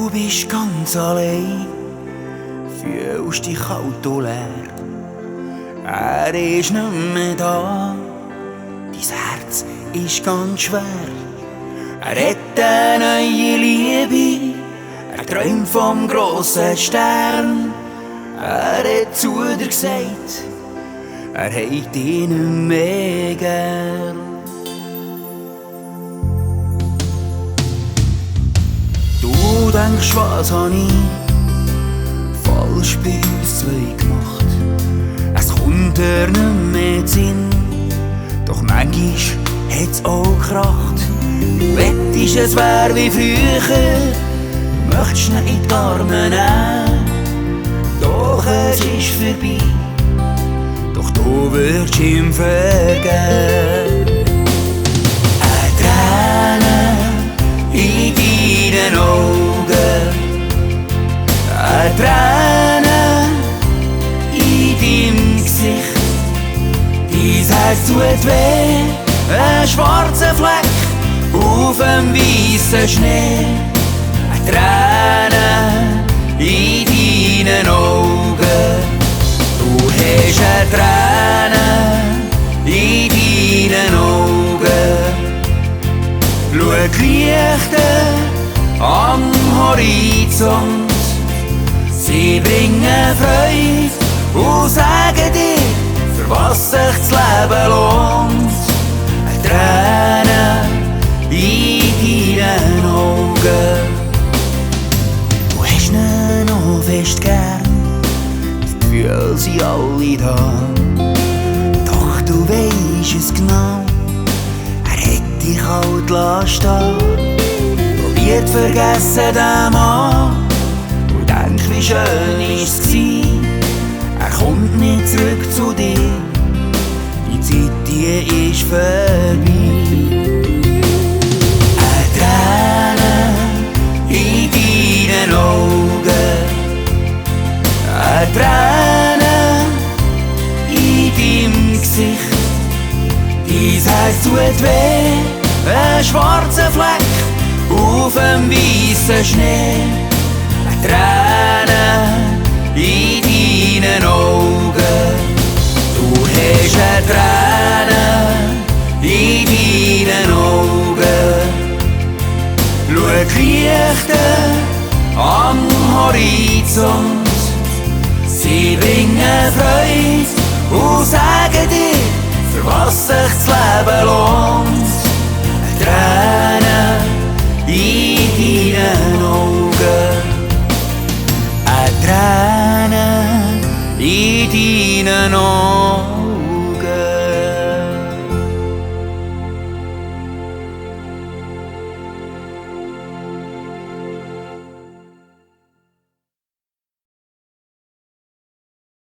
du bist ganz allein, fühlst dich kalt und leer. Er ist nicht mehr da, dein Herz ist ganz schwer. Er hat eine neue Liebe, er träumt vom grossen Stern. Er hat zu dir gesagt, er hat dich nicht mehr gern. Du denkst, was hab ich falsch bei uns zwei gemacht? Es kommt dir nicht mehr in den Sinn, doch manchmal hat's auch gekracht. Du wettest, es wär wie früher, du möchtest ihn in die Arme nehmen. Doch es ist vorbei, doch du wirst ihm vergeben. Eine Träne in deinen Augen, eine Träne in deinem Gesicht. Dein Herz tut weh, ein schwarzer Fleck auf dem weißen Schnee. Eine Träne in deinen Augen, du hast eine Träne in deinen Augen. Schau die Lichter am Horizont, sie bringen Freude und sagen dir, für was sich das Leben lohnt. Eine Träne in deinen Augen. Du hast ihn noch fest gern, die Gefühle sind alle da. Doch du weisst es genau, er hat dich kalt stehen. Probiert vergessen den Mann und denk, wie schön ist's gsi. Er kommt nicht zurück zu dir, die Zeit, die ist vorbei. Eine Träne in deinen Augen, eine Träne in deinem Gesicht. Dein Herz tut weh, ein schwarzer Fleck auf dem weißen Schnee. Eine Träne in deinen Augen, du hast eine Träne in deinen Augen. Schau die Lichter am Horizont, sie bringen Freude und sagen dir, für was sich das Leben lohnt. Eine Träne in deinen Augen, eine Träne in deinen Augen.